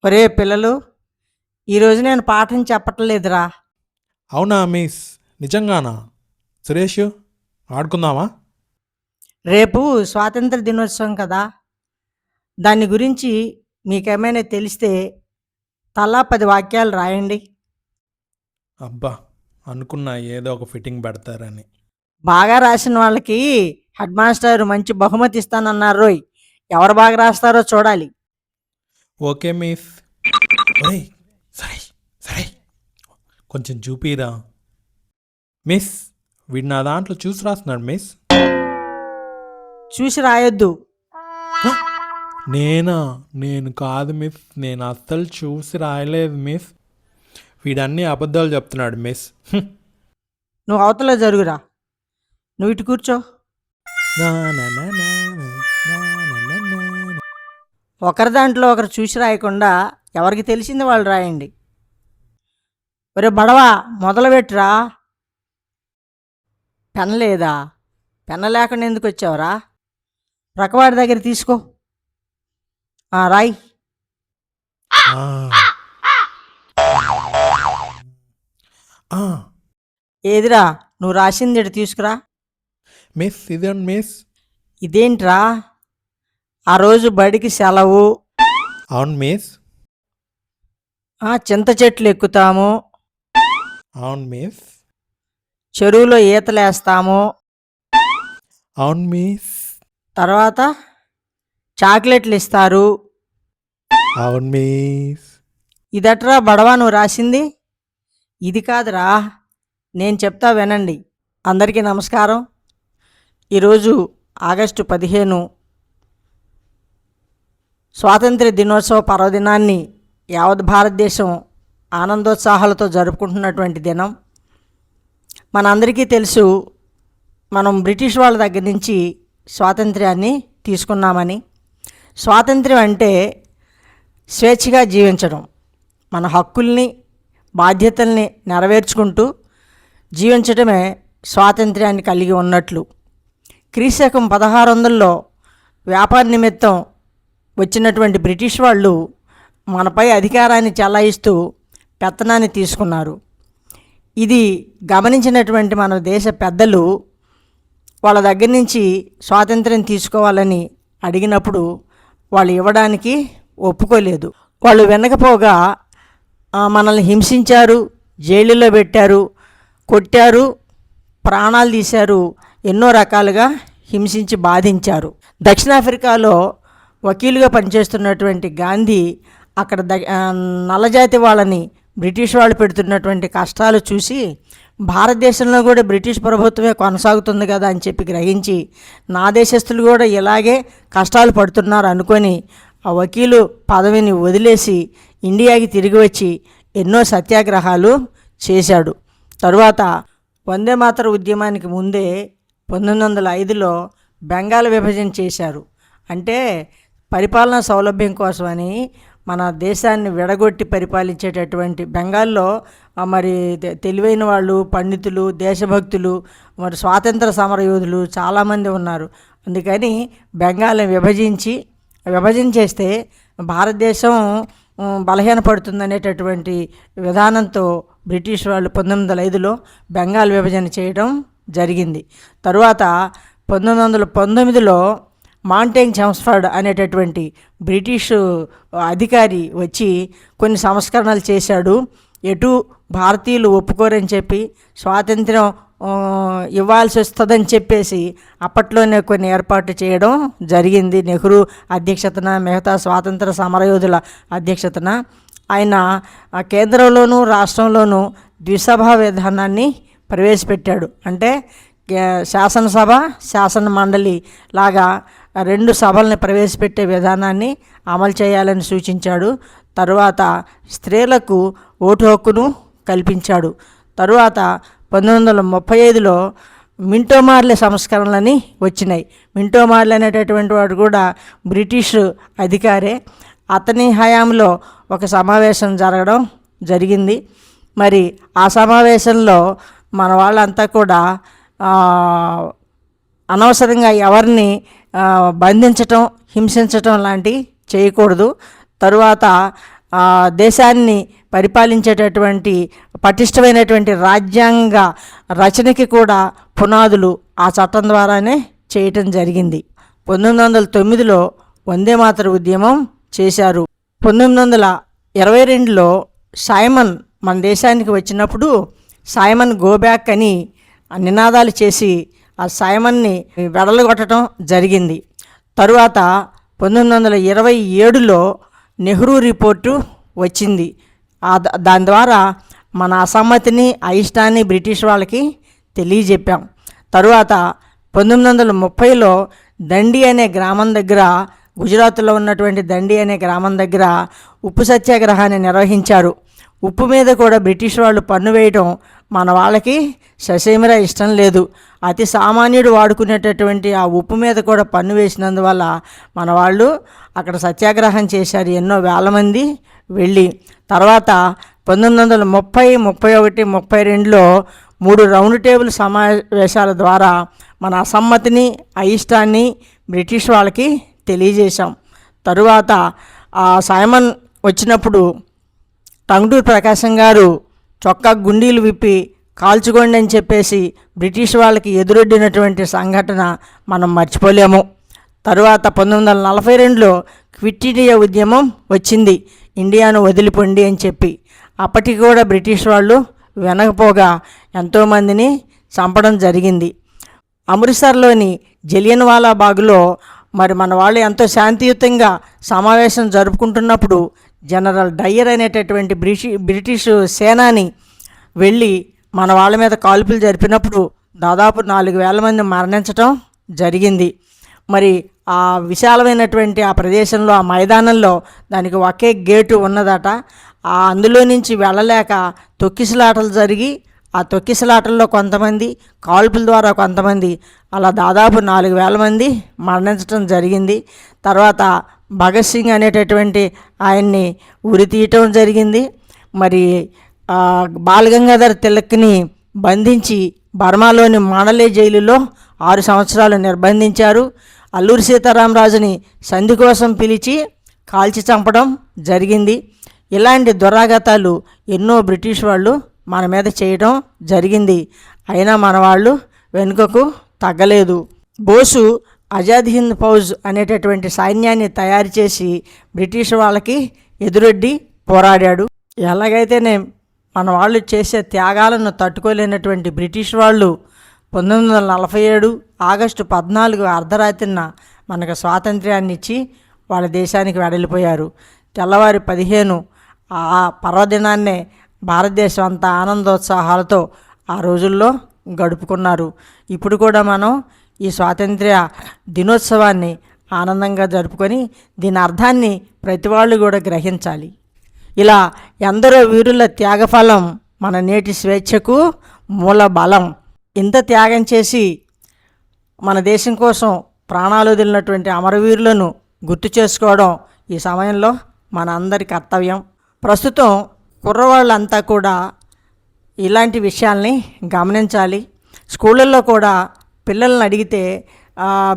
ఒరే పిల్లలు, ఈరోజు నేను పాఠం చెప్పట్లేదురా. అవునా మిస్? నిజంగానా? సురేష్, ఆడుకుందామా? రేపు స్వాతంత్ర దినోత్సవం కదా, దాని గురించి మీకేమైనా తెలిస్తే తలా 10 వాక్యాలు రాయండి. అబ్బా, అనుకున్నా ఏదో ఒక ఫిట్టింగ్ పెడతారని. బాగా రాసిన వాళ్ళకి హెడ్ మాస్టర్ మంచి బహుమతి ఇస్తానన్నారు రోయ్. ఎవరు బాగా రాస్తారో చూడాలి. Okay miss. ఒరేయ్, సరే సరే, కొంచెం చూపిరా. మిస్, వీడు నా దాంట్లో చూసి రాస్తున్నాడు మిస్. చూసి రాయొద్దు. హ! నేనా? నేను కాదు మిస్, నేను అస్సలు చూసి రాయలేదు మిస్. వీడన్నీ అబద్ధాలు చెప్తున్నాడు మిస్. నువ్వు అవతల జరుగురా. నువ్వు ఇటు కూర్చో. నా నా నా నా నా నా నా నా నా. ఒకరి దాంట్లో ఒకరు చూసి రాయకుండా ఎవరికి తెలిసింది వాళ్ళు రాయండి. ఒరే బడవా, మొదలుపెట్టురా. పెన్ లేదా? పెన్ లేకుండా ఎందుకు వచ్చావురా? ప్రక్కవాడి దగ్గర తీసుకో. రాయ్. ఆ. ఆ. ఏదిరా నువ్వు రాసింది ఇటు తీసుకురా. మిస్, ఇదేంటి మిస్? ఇదేంట్రా? ఆ రోజు బడికి సెలవు. అవును మిస్. చింత చెట్లు ఎక్కుతాము, అవును మిస్. చెరువులో ఈతలేస్తాము, అవును మిస్. తర్వాత చాక్లెట్లు ఇస్తారు. అవును మిస్. ఇదట్రా బడవా నువ్వు రాసింది? ఇది కాదురా, నేను చెప్తా వినండి. అందరికీ నమస్కారం. ఈరోజు ఆగస్టు 15 స్వాతంత్ర దినోత్సవ పర్వదినాన్ని యావత్ భారతదేశం ఆనందోత్సాహాలతో జరుపుకుంటున్నటువంటి దినం. మనందరికీ తెలుసు, మనం బ్రిటిష్ వాళ్ళ దగ్గర నుంచి స్వాతంత్ర్యాన్ని తీసుకున్నామని. స్వాతంత్ర్యం అంటే స్వేచ్ఛగా జీవించడం, మన హక్కుల్ని బాధ్యతల్ని నెరవేర్చుకుంటూ జీవించడమే స్వాతంత్ర్యాన్ని కలిగి ఉన్నట్లు. క్రీశకం 1600లో వ్యాపార నిమిత్తం వచ్చినటువంటి బ్రిటిష్ వాళ్ళు మనపై అధికారాన్ని చెలాయిస్తూ పెత్తనాన్ని తీసుకున్నారు. ఇది గమనించినటువంటి మన దేశ పెద్దలు వాళ్ళ దగ్గర నుంచి స్వాతంత్ర్యం తీసుకోవాలని అడిగినప్పుడు వాళ్ళు ఇవ్వడానికి ఒప్పుకోలేదు. వాళ్ళు వినకపోగా మనల్ని హింసించారు, జైలులో పెట్టారు, కొట్టారు, ప్రాణాలు తీశారు, ఎన్నో రకాలుగా హింసించి బాధించారు. దక్షిణాఫ్రికాలో వకీలుగా పనిచేస్తున్నటువంటి గాంధీ అక్కడ నల్లజాతి వాళ్ళని బ్రిటిష్ వాళ్ళు పెడుతున్నటువంటి కష్టాలు చూసి భారతదేశంలో కూడా బ్రిటిష్ ప్రభుత్వమే కొనసాగుతుంది కదా అని చెప్పి గ్రహించి నా దేశస్తులు కూడా ఇలాగే కష్టాలు పడుతున్నారు అనుకొని ఆ వకీలు పదవిని వదిలేసి ఇండియాకి తిరిగి వచ్చి ఎన్నో సత్యాగ్రహాలు చేశాడు. తరువాత వందే మాతర ఉద్యమానికి ముందే 1905లో బెంగాల్ విభజన చేశారు. అంటే పరిపాలనా సౌలభ్యం కోసమని మన దేశాన్ని విడగొట్టి పరిపాలించేటటువంటి బెంగాల్లో మరి తెలివైన వాళ్ళు, పండితులు, దేశభక్తులు, మరి స్వాతంత్ర సమరయోధులు చాలామంది ఉన్నారు. అందుకని బెంగాల్ని విభజన చేస్తే భారతదేశం బలహీనపడుతుందనేటటువంటి విధానంతో బ్రిటిష్ వాళ్ళు 1905లో బెంగాల్ విభజన చేయడం జరిగింది. తరువాత 1919లో మాంటేగ్ చెమ్స్ఫర్డ్ అనేటటువంటి బ్రిటిష్ అధికారి వచ్చి కొన్ని సంస్కరణలు చేశాడు. ఎటు భారతీయులు ఒప్పుకోరని చెప్పి స్వాతంత్ర్యం ఇవ్వాల్సి వస్తుందని చెప్పేసి అప్పట్లోనే కొన్ని ఏర్పాటు చేయడం జరిగింది. నెహ్రూ అధ్యక్షతన, మిగతా స్వాతంత్ర సమరయోధుల అధ్యక్షతన. ఆయన కేంద్రంలోనూ రాష్ట్రంలోనూ ద్విసభా విధానాన్ని ప్రవేశపెట్టాడు. అంటే శాసనసభ, శాసన మండలి లాగా 2 సభల్ని ప్రవేశపెట్టే విధానాన్ని అమలు చేయాలని సూచించాడు. తరువాత స్త్రీలకు ఓటు హక్కును కల్పించాడు. తరువాత 1935లో మింటో మార్లే సంస్కరణలని వచ్చినాయి. మింటో మార్లే అనేటటువంటి వాడు కూడా బ్రిటిష్ అధికారే. అతని హయాంలో ఒక సమావేశం జరగడం జరిగింది. మరి ఆ సమావేశంలో మన వాళ్ళంతా కూడా అనవసరంగా ఎవరిని బంధించటం, హింసించటం లాంటివి చేయకూడదు. తరువాత దేశాన్ని పరిపాలించేటటువంటి పటిష్టమైనటువంటి రాజ్యాంగ రచనకి కూడా పునాదులు ఆ చట్టం ద్వారానే చేయటం జరిగింది. 1909లో వందే మాతర ఉద్యమం చేశారు. 1922లో సైమన్ మన దేశానికి వచ్చినప్పుడు సైమన్ గో బ్యాక్ అని నినాదాలు చేసి ఆ సైమన్ని వెడలగొట్టడం జరిగింది. తరువాత 1927లో నెహ్రూ రిపోర్టు వచ్చింది. దాని ద్వారా మన అసమ్మతిని అయిష్టాన్ని బ్రిటిష్ వాళ్ళకి తెలియజెప్పాం. తరువాత 1930లో దండి అనే గ్రామం దగ్గర, గుజరాత్లో ఉన్నటువంటి దండి అనే గ్రామం దగ్గర ఉప్పు సత్యాగ్రహాన్ని నిర్వహించారు. ఉప్పు మీద కూడా బ్రిటిష్ వాళ్ళు పన్ను వేయడం మన వాళ్ళకి ససేమిరా ఇష్టం లేదు. అతి సామాన్యుడు వాడుకునేటటువంటి ఆ ఉప్పు మీద కూడా పన్ను వేసినందువల్ల మన వాళ్ళు అక్కడ సత్యాగ్రహం చేశారు, ఎన్నో వేల మంది వెళ్ళి. తర్వాత 1930, 31, 32లో 3 రౌండ్ టేబుల్ సమావేశాల ద్వారా మన అసమ్మతిని అయిష్టాన్ని బ్రిటిష్ వాళ్ళకి తెలియజేశాం. తరువాత ఆ సైమన్ వచ్చినప్పుడు టంగుటూరి ప్రకాశం గారు చొక్కా గుండీలు విప్పి కాల్చుకోండి అని చెప్పేసి బ్రిటిష్ వాళ్ళకి ఎదురొడ్డినటువంటి సంఘటన మనం మర్చిపోలేము. తరువాత 1942లో క్విట్ ఇండియా ఉద్యమం వచ్చింది, ఇండియాను వదిలిపోండి అని చెప్పి. అప్పటికి కూడా బ్రిటిష్ వాళ్ళు వెనకపోగా ఎంతోమందిని చంపడం జరిగింది. అమృత్సర్లోని జలియన్వాలా బాగ్లో మరి మన వాళ్ళు ఎంతో శాంతియుతంగా సమావేశం జరుపుకుంటున్నప్పుడు జనరల్ డయ్యర్ అనేటటువంటి బ్రిటిష్ సేనాని వెళ్ళి మన వాళ్ళ మీద కాల్పులు జరిపినప్పుడు దాదాపు 4000 మంది మరణించటం జరిగింది. మరి ఆ విశాలమైనటువంటి ఆ ప్రదేశంలో, ఆ మైదానంలో దానికి ఒకే గేటు ఉన్నదట. అందులో నుంచి వెళ్ళలేక తొక్కిసలాటలు జరిగి ఆ తొక్కిసలాటల్లో కొంతమంది, కాల్పుల ద్వారా కొంతమంది, అలా దాదాపు 4000 మంది మరణించడం జరిగింది. తర్వాత భగత్ సింగ్ అనేటటువంటి ఆయన్ని ఉరి తీయటం జరిగింది. మరి బాలగంగాధర్ తిలక్ని బంధించి బర్మాలోని మాండలే జైలులో 6 సంవత్సరాలు నిర్బంధించారు. అల్లూరి సీతారామరాజుని సంధి కోసం పిలిచి కాల్చి చంపడం జరిగింది. ఇలాంటి దురాఘాతాలు ఎన్నో బ్రిటిష్ వాళ్ళు మన మీద చేయడం జరిగింది. అయినా మన వాళ్ళు వెనుకకు తగ్గలేదు. బోసు ఆజాద్ హింద్ ఫౌజ్ అనేటటువంటి సైన్యాన్ని తయారు చేసి బ్రిటిష్ వాళ్ళకి ఎదురొడ్డి పోరాడాడు. ఎలాగైతేనే మన వాళ్ళు చేసే త్యాగాలను తట్టుకోలేనటువంటి బ్రిటిష్ వాళ్ళు 1947 ఆగస్టు 14 అర్ధరాత్రిన మనకు స్వాతంత్ర్యాన్ని ఇచ్చి వాళ్ళ దేశానికి వెడలిపోయారు. తెల్లవారి 15 ఆ పర్వదినాన్నే భారతదేశం అంతా ఆనందోత్సాహాలతో ఆ రోజుల్లో గడుపుకున్నారు. ఇప్పుడు కూడా మనం ఈ స్వాతంత్ర్య దినోత్సవాన్ని ఆనందంగా జరుపుకొని దీని అర్థాన్ని ప్రతి వాళ్ళు కూడా గ్రహించాలి. ఇలా ఎందరో వీరుల త్యాగఫలం మన నేటి స్వేచ్ఛకు మూల బలం. ఇంత త్యాగం చేసి మన దేశం కోసం ప్రాణాలు వదిలినటువంటి అమరవీరులను గుర్తు చేసుకోవడం ఈ సమయంలో మన అందరి కర్తవ్యం. ప్రస్తుతం కుర్రవాళ్ళంతా కూడా ఇలాంటి విషయాల్ని గమనించాలి. స్కూళ్ళల్లో కూడా పిల్లల్ని అడిగితే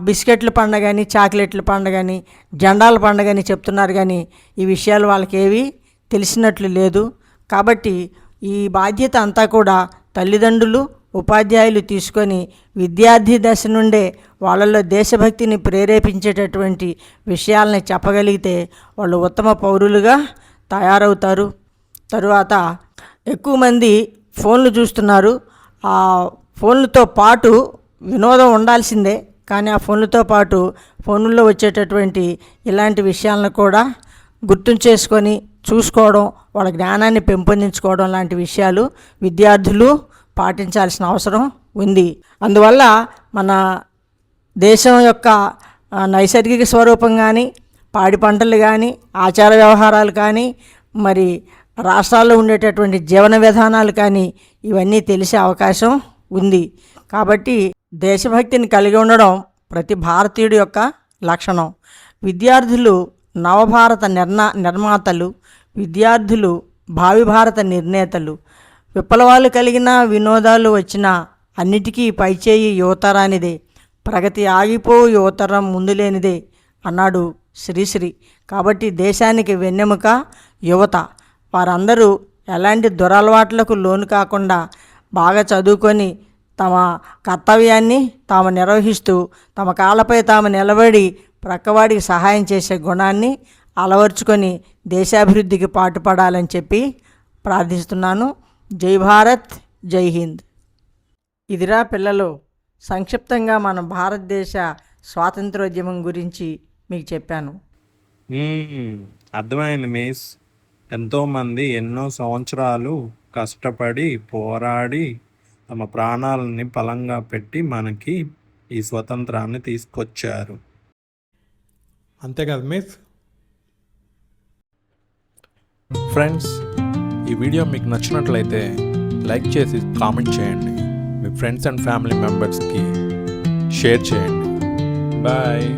బిస్కెట్ల పండగని, చాక్లెట్ల పండగని, జెండాల పండగని చెప్తున్నారు, కానీ ఈ విషయాలు వాళ్ళకి ఏవి తెలిసినట్లు లేదు. కాబట్టి ఈ బాధ్యత అంతా కూడా తల్లిదండ్రులు, ఉపాధ్యాయులు తీసుకొని విద్యార్థి దశ నుండే వాళ్ళల్లో దేశభక్తిని ప్రేరేపించేటటువంటి విషయాలని చెప్పగలిగితే వాళ్ళు ఉత్తమ పౌరులుగా తయారవుతారు. తరువాత ఎక్కువ మంది ఫోన్లు చూస్తున్నారు. ఆ ఫోన్లతో పాటు వినోదం ఉండాల్సిందే, కానీ ఆ ఫోన్లతో పాటు ఫోన్లలో వచ్చేటటువంటి ఇలాంటి విషయాలను కూడా గుర్తుంచేసుకొని చూసుకోవడం, వాళ్ళ జ్ఞానాన్ని పెంపొందించుకోవడం లాంటి విషయాలు విద్యార్థులు పాటించాల్సిన అవసరం ఉంది. అందువల్ల మన దేశం యొక్క నైసర్గిక స్వరూపం కానీ, పాడి పంటలు కానీ, ఆచార వ్యవహారాలు కానీ, మరి రాష్ట్రాల్లో ఉండేటటువంటి జీవన విధానాలు కానీ ఇవన్నీ తెలిసే అవకాశం ఉంది. కాబట్టి దేశభక్తిని కలిగి ఉండడం ప్రతి భారతీయుడి యొక్క లక్షణం. విద్యార్థులు నవభారత నిర్మాతలు, విద్యార్థులు భావి భారత నిర్ణేతలు. విప్లవాలు కలిగిన, వినోదాలు వచ్చినా అన్నిటికీ పైచేయి యువతరానిదే. ప్రగతి ఆగిపో యువతరం ముందులేనిదే అన్నాడు శ్రీశ్రీ. కాబట్టి దేశానికి వెన్నెముక యువత. వారందరూ ఎలాంటి దురలవాట్లకు లోను కాకుండా బాగా చదువుకొని తమ కర్తవ్యాన్ని తాము నిర్వహిస్తూ తమ కాళ్ళపై తాము నిలబడి ప్రక్కవాడికి సహాయం చేసే గుణాన్ని అలవర్చుకొని దేశాభివృద్ధికి పాటుపడాలని చెప్పి ప్రార్థిస్తున్నాను. జై భారత్, జై హింద్. ఇదిరా పిల్లలు, సంక్షిప్తంగా మన భారతదేశ స్వాతంత్రోద్యమం గురించి మీకు చెప్పాను. అర్థమైంది మిస్. ఎంతోమంది ఎన్నో సంవత్సరాలు కష్టపడి పోరాడి తమ ప్రాణాలని పలంగా పెట్టి మనకి ఈ స్వతంత్రాన్ని తీసుకొచ్చారు. అంతే కదా మిస్. ఫ్రెండ్స్, ఈ వీడియో మీకు నచ్చినట్లయితే లైక్ చేసి కామెంట్ చేయండి. మీ ఫ్రెండ్స్ అండ్ ఫ్యామిలీ మెంబర్స్కి షేర్ చేయండి. బాయ్.